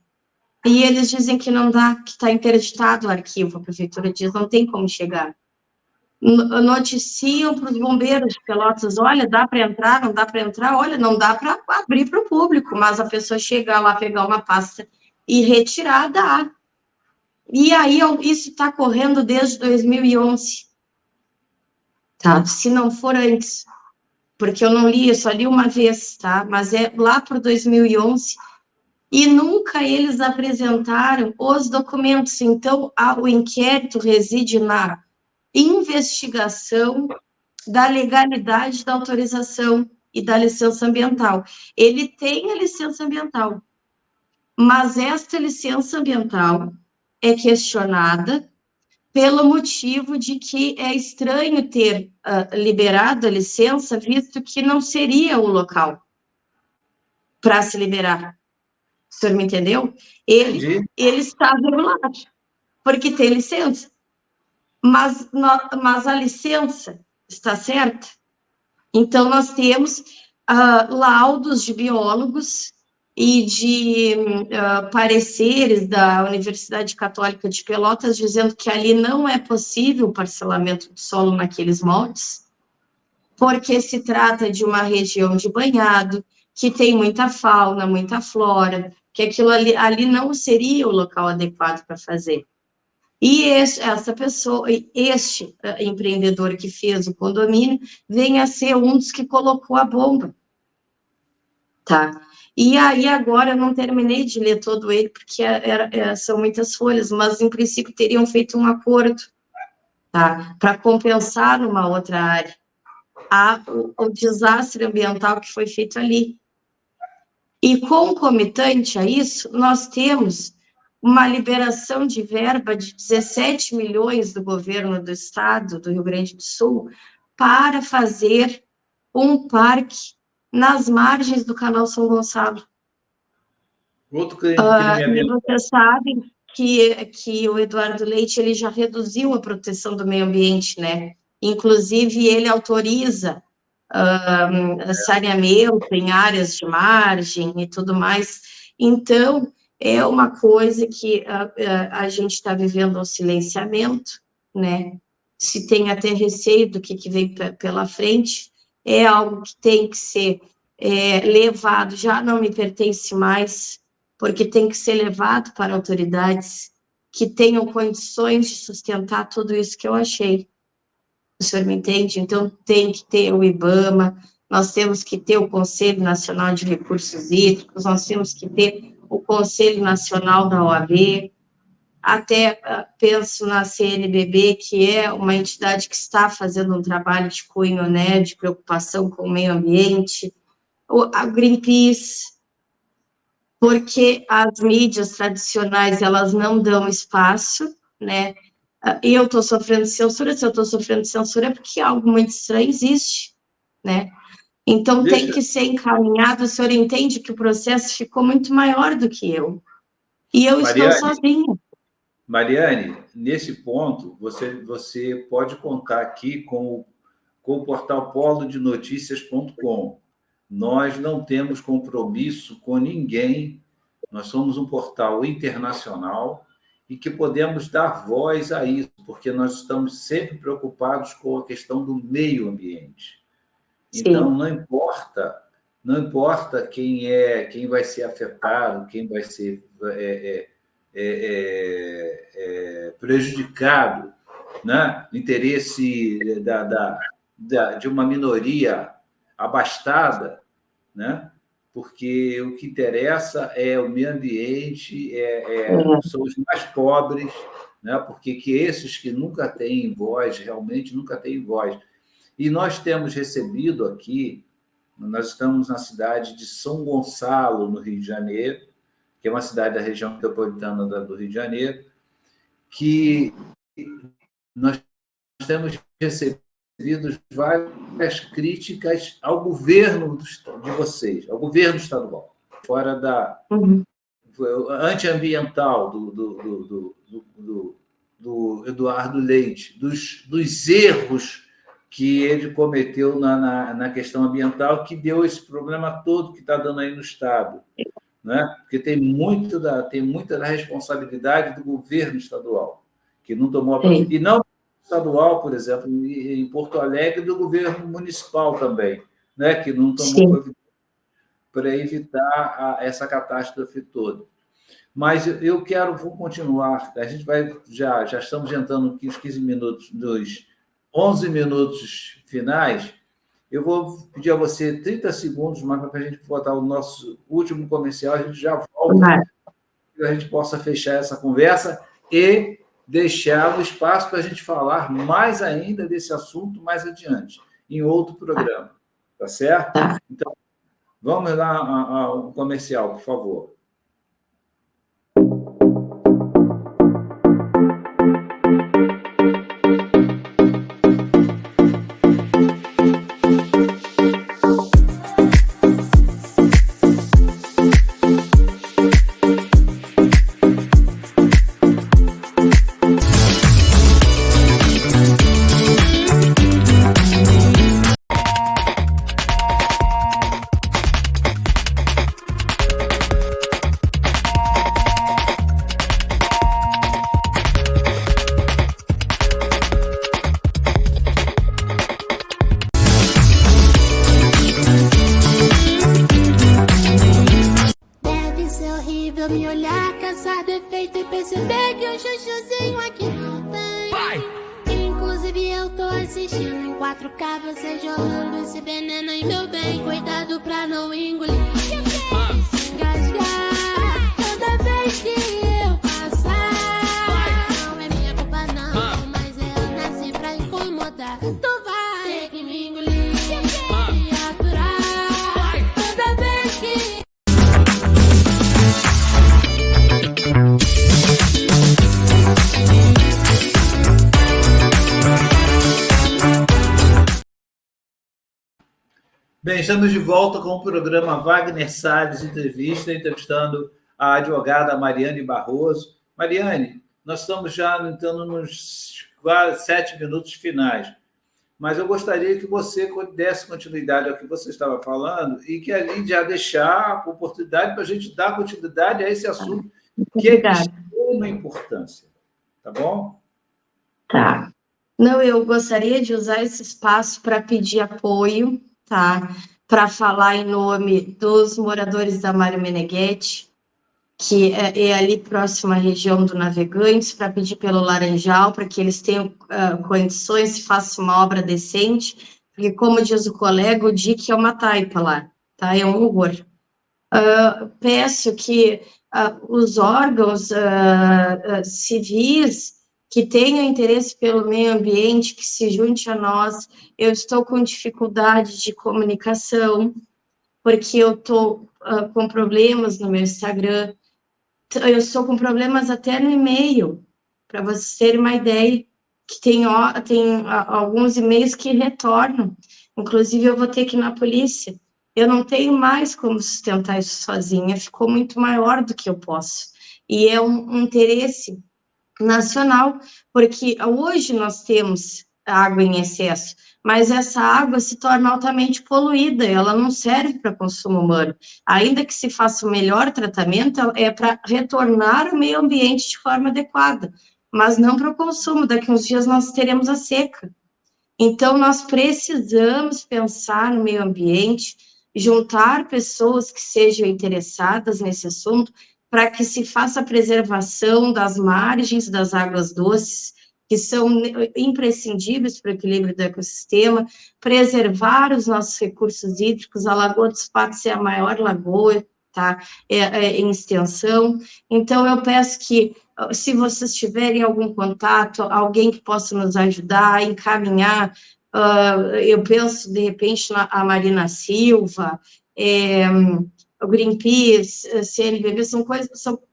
e eles dizem que não dá, que está interditado o arquivo, a prefeitura diz, não tem como chegar. noticiam para os bombeiros de Pelotas, olha, dá para entrar, não dá para entrar, olha, não dá para abrir para o público, mas a pessoa chegar lá, pegar uma pasta e retirar, dá. E aí, isso está correndo desde 2011, tá? Se não for antes, porque eu não li, eu só li uma vez, tá? Mas é lá por 2011, e nunca eles apresentaram os documentos. Então, o inquérito reside na investigação da legalidade da autorização e da licença ambiental. Ele tem a licença ambiental, mas esta licença ambiental é questionada pelo motivo de que é estranho ter liberado a licença, visto que não seria o local para se liberar. O senhor me entendeu? Ele está regulado, porque tem licença. Mas a licença está certa? Então, nós temos laudos de biólogos e de pareceres da Universidade Católica de Pelotas dizendo que ali não é possível o parcelamento do solo naqueles moldes, porque se trata de uma região de banhado, que tem muita fauna, muita flora, que aquilo ali não seria o local adequado para fazer. E essa pessoa, este empreendedor que fez o condomínio, vem a ser um dos que colocou a bomba, tá? E aí, agora, eu não terminei de ler todo ele, porque são muitas folhas, mas, em princípio, teriam feito um acordo, tá? Para compensar uma outra área o desastre ambiental que foi feito ali. E, concomitante a isso, nós temos uma liberação de verba de 17 milhões do governo do estado do Rio Grande do Sul para fazer um parque nas margens do Canal São Gonçalo. Outro crime ambiental. E você sabe que o Eduardo Leite ele já reduziu a proteção do meio ambiente, né? Inclusive, ele autoriza saneamento em áreas de margem e tudo mais. Então, é uma coisa que a gente está vivendo um silenciamento, né? Se tem até receio do que vem pela frente, é algo que tem que ser levado, já não me pertence mais, porque tem que ser levado para autoridades que tenham condições de sustentar tudo isso que eu achei. O senhor me entende? Então, tem que ter o IBAMA, nós temos que ter o Conselho Nacional de Recursos Hídricos, nós temos que ter o Conselho Nacional da OAB, até penso na CNBB, que é uma entidade que está fazendo um trabalho de cunho, né, de preocupação com o meio ambiente, a Greenpeace, porque as mídias tradicionais, elas não dão espaço, né? Eu estou sofrendo censura, se eu estou sofrendo censura é porque algo muito estranho existe, né? Então, tem que ser encaminhado, o senhor entende que o processo ficou muito maior do que eu. E eu estou sozinha. Mariane, nesse ponto, você pode contar aqui com o portal polodenotícias.com. Nós não temos compromisso com ninguém, nós somos um portal internacional e que podemos dar voz a isso, porque nós estamos sempre preocupados com a questão do meio ambiente. Então, não importa quem vai ser afetado, quem vai ser prejudicado, né? O interesse de uma minoria abastada, né? Porque o que interessa é o meio ambiente, são os mais pobres, né? Porque esses que nunca têm voz, realmente nunca têm voz. E nós temos recebido aqui, nós estamos na cidade de São Gonçalo, no Rio de Janeiro, que é uma cidade da região metropolitana do Rio de Janeiro, que nós temos recebido várias críticas ao governo de vocês, ao governo estadual, fora da antiambiental do Eduardo Leite, dos erros que ele cometeu na questão ambiental, que deu esse problema todo que está dando aí no Estado. Né? Porque tem muita da responsabilidade do governo estadual, que não tomou... E não estadual, por exemplo, em Porto Alegre, do governo municipal também, né, que não tomou Sim. providência para evitar essa catástrofe toda. Mas vou continuar, a gente vai, já estamos entrando aqui os 15 minutos, dos 11 minutos finais, eu vou pedir a você 30 segundos mais para a gente botar o nosso último comercial, a gente já volta, para a gente possa fechar essa conversa e deixar o espaço para a gente falar mais ainda desse assunto mais adiante, em outro programa, tá certo? Tá. Então, vamos lá ao comercial, por favor. Bem, estamos de volta com o programa Wagner Salles Entrevista, entrevistando a advogada Mariane Barroso. Mariane, nós estamos já entrando nos quase 7 minutos finais, mas eu gostaria que você desse continuidade ao que você estava falando e que ali já deixar a oportunidade para a gente dar continuidade a esse assunto que é de extrema importância. Tá bom? Tá. Não, eu gostaria de usar esse espaço para pedir apoio, tá? Para falar em nome dos moradores da Mário Meneghetti, que é ali próximo à região do Navegantes, para pedir pelo Laranjal, para que eles tenham condições, façam uma obra decente, porque, como diz o colega, o DIC é uma taipa lá, tá? É um horror. Peço que os órgãos civis que tenham interesse pelo meio ambiente, que se junte a nós. Eu estou com dificuldade de comunicação, porque eu estou com problemas no meu Instagram, eu estou com problemas até no e-mail, para vocês terem uma ideia, que tem alguns e-mails que retornam, inclusive eu vou ter que ir na polícia. Eu não tenho mais como sustentar isso sozinha, ficou muito maior do que eu posso. E é um interesse nacional, porque hoje nós temos água em excesso, mas essa água se torna altamente poluída, ela não serve para consumo humano. Ainda que se faça o melhor tratamento, é para retornar ao meio ambiente de forma adequada, mas não para o consumo. Daqui uns dias nós teremos a seca. Então, nós precisamos pensar no meio ambiente, juntar pessoas que sejam interessadas nesse assunto, para que se faça a preservação das margens das águas doces, que são imprescindíveis para o equilíbrio do ecossistema, preservar os nossos recursos hídricos. A Lagoa dos Patos é a maior lagoa, tá? Em extensão. Então, eu peço que, se vocês tiverem algum contato, alguém que possa nos ajudar, encaminhar, eu penso, de repente, a Marina Silva, o Greenpeace, CNBB, são coisas,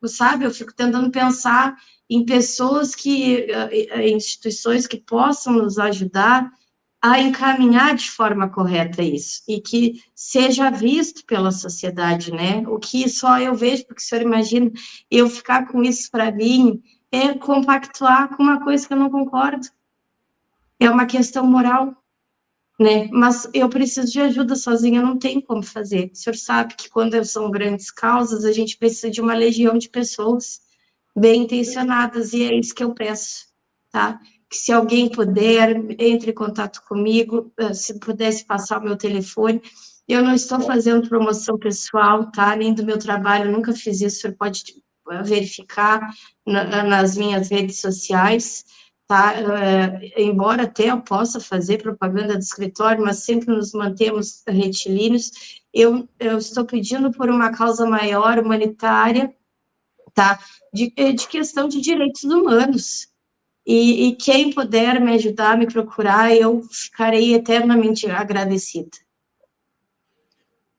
sabe, eu fico tentando pensar em pessoas instituições que possam nos ajudar a encaminhar de forma correta isso, e que seja visto pela sociedade, né? O que só eu vejo, porque o senhor imagina, eu ficar com isso para mim, é compactuar com uma coisa que eu não concordo. É uma questão moral, né? Mas eu preciso de ajuda sozinha, não tem como fazer. O senhor sabe que quando são grandes causas, a gente precisa de uma legião de pessoas bem intencionadas, e é isso que eu peço, tá? que se alguém puder, entre em contato comigo, se pudesse passar o meu telefone. Eu não estou fazendo promoção pessoal, tá? Nem do meu trabalho, nunca fiz isso, você pode verificar nas minhas redes sociais, tá? Embora até eu possa fazer propaganda do escritório, mas sempre nos mantemos retilíneos. Eu estou pedindo por uma causa maior, humanitária, tá? De questão de direitos humanos. E quem puder me ajudar, me procurar, eu ficarei eternamente agradecida.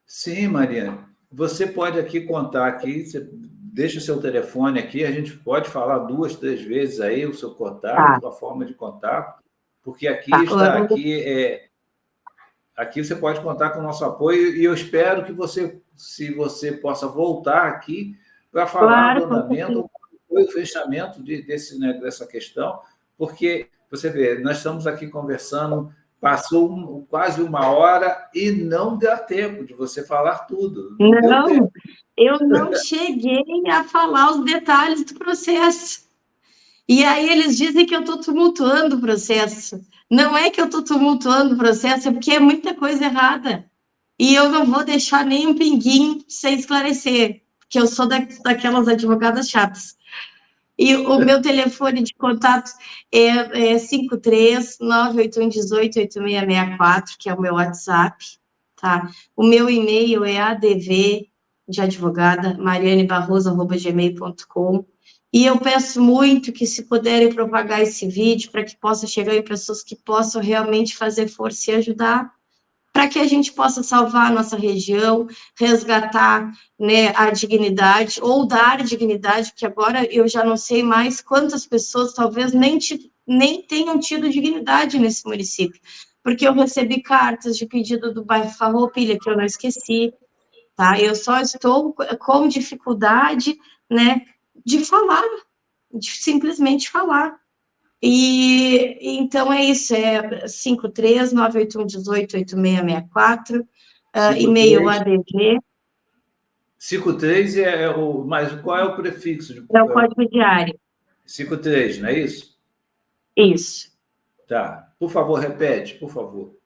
Sim, Mariane. Você pode aqui contar aqui, você deixa o seu telefone aqui, a gente pode falar 2, 3 vezes aí o seu contato, a forma de contato, porque aqui aqui você pode contar com o nosso apoio e eu espero que se você possa voltar aqui para falar do andamento, o fechamento dessa questão, porque você vê, nós estamos aqui conversando, passou quase 1 hora e não deu tempo de você falar tudo. Não, eu não cheguei a falar os detalhes do processo. E aí eles dizem que eu estou tumultuando o processo. Não é que eu estou tumultuando o processo, é porque é muita coisa errada. E eu não vou deixar nem um pinguinho sem esclarecer, porque eu sou daquelas advogadas chatas. E o meu telefone de contato é 53-98118-8664, que é o meu WhatsApp, tá? O meu e-mail é adv, de advogada, marianebarroso@gmail.com. E eu peço muito que, se puderem propagar esse vídeo, para que possa chegar em pessoas que possam realmente fazer força e ajudar, para que a gente possa salvar a nossa região, resgatar, né, a dignidade, ou dar dignidade, porque agora eu já não sei mais quantas pessoas talvez nem tenham tido dignidade nesse município, porque eu recebi cartas de pedido do bairro Farroupilha, que eu não esqueci, tá? Eu só estou com dificuldade, né, de falar, de simplesmente falar. E então é isso, é 53-98118-8664, e-mail ADV. 53 mas qual é o prefixo? É o código diário. 53, não é isso? Isso. Tá. Por favor, repete, por favor.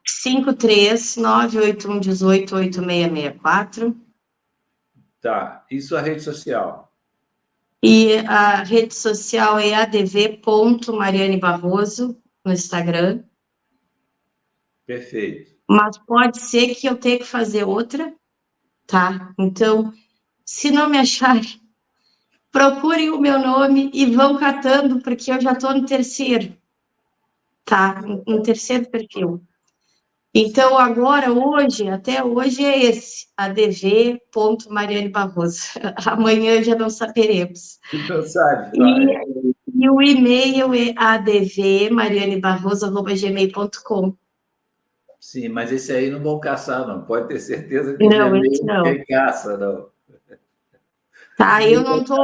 53-98118-8664. Tá. E sua rede social? E a rede social é adv.marianebarroso, no Instagram. Perfeito. Mas pode ser que eu tenha que fazer outra, tá? Então, se não me acharem, procurem o meu nome e vão catando, porque eu já estou no terceiro, tá? No terceiro perfil. Então, agora, até hoje é esse, adv.marianebarroso. Amanhã já não saberemos. Não sabe. E o e-mail é advmarianebarroso@gmail.com. Sim, mas esse aí não vão caçar, não. Pode ter certeza que Não, esse Gmail não. ninguém caça, não. Tá, eu não tô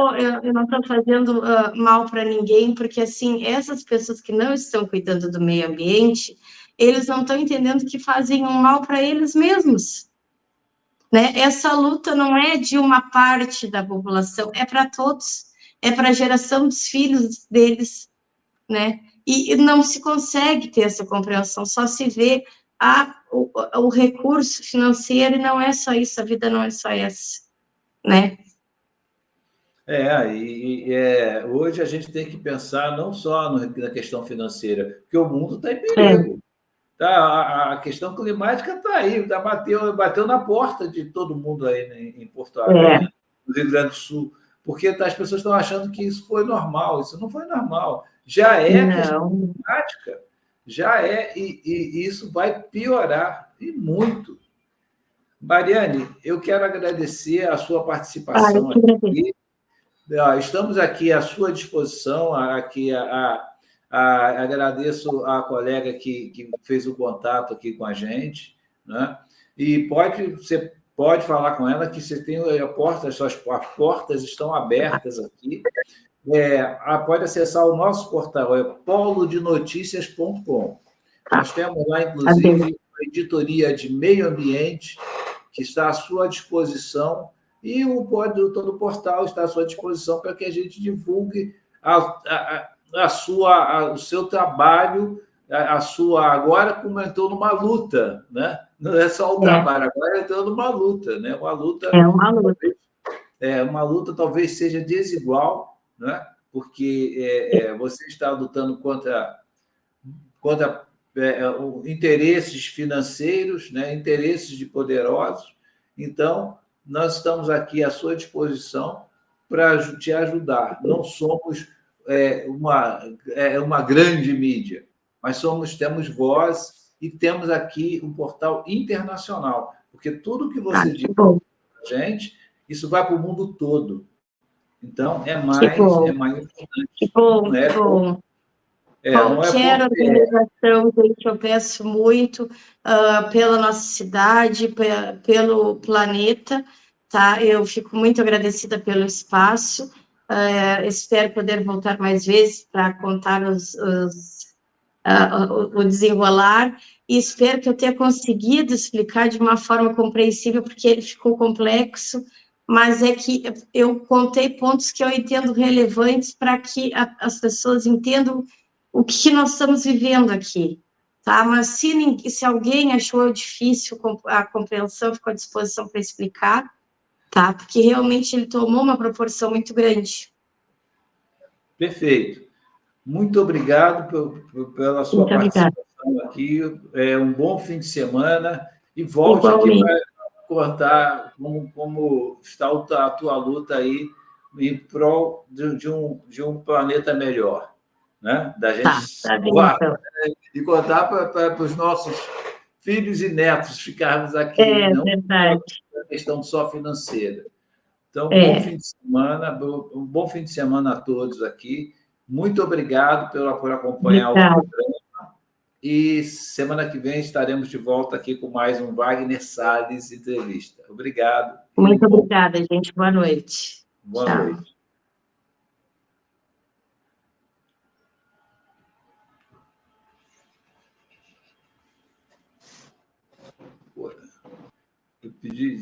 fazendo mal para ninguém, porque, assim, essas pessoas que não estão cuidando do meio ambiente, eles não estão entendendo que fazem um mal para eles mesmos, né? Essa luta não é de uma parte da população, é para todos, é para a geração dos filhos deles, né? E não se consegue ter essa compreensão, só se vê o recurso financeiro, e não é só isso, a vida não é só essa, né? Hoje a gente tem que pensar não só na questão financeira, porque o mundo está em perigo. Tá? A questão climática está aí, bateu na porta de todo mundo aí, né, em Porto Alegre, no Rio Grande do Sul, porque as pessoas estão achando que isso foi normal. Isso não foi normal. Já é a questão climática, já é, e isso vai piorar, e muito. Mariane, eu quero agradecer a sua participação aqui. Estamos aqui à sua disposição. Agradeço a colega que fez o contato aqui com a gente, né? E você pode falar com ela que você tem a porta, as portas estão abertas aqui. Pode acessar o nosso portal, é polodenoticias.com. Nós temos lá, inclusive, a editoria de meio ambiente, que está à sua disposição, e todo o portal está à sua disposição para que a gente divulgue o seu trabalho, a sua... Agora, como entrou numa luta, né? Não é só o trabalho, agora entrou numa luta, né? Uma luta... É uma luta. Uma luta talvez seja desigual, né? Porque você está lutando contra interesses financeiros, né? Interesses de poderosos. Então, nós estamos aqui à sua disposição para te ajudar. Não somos uma grande mídia, mas temos voz e temos aqui um portal internacional, porque tudo que você diz para a gente, isso vai para o mundo todo. Então, é mais importante. Que bom, que bom. Qualquer organização, gente, eu peço muito pela nossa cidade, pelo planeta, tá? Eu fico muito agradecida pelo espaço. Espero poder voltar mais vezes para contar o desenrolar, e espero que eu tenha conseguido explicar de uma forma compreensível, porque ele ficou complexo, mas é que eu contei pontos que eu entendo relevantes para que as pessoas entendam o que nós estamos vivendo aqui, tá? Mas se alguém achou difícil a compreensão, fico à disposição para explicar, tá? Porque realmente ele tomou uma proporção muito grande. Perfeito. Muito obrigado pela sua participação aqui. Um bom fim de semana e volte aqui para contar como está a tua luta aí em prol de um planeta melhor, né? Da gente salvar, então. E contar para os nossos filhos e netos ficarmos aqui, não verdade. por questão só financeira. Então, bom fim de semana, um bom fim de semana a todos aqui. Muito obrigado por acompanhar o programa. E semana que vem estaremos de volta aqui com mais um Wagner Salles Entrevista. Obrigado. Muito obrigada, gente. Boa noite. Boa noite. Eu pedi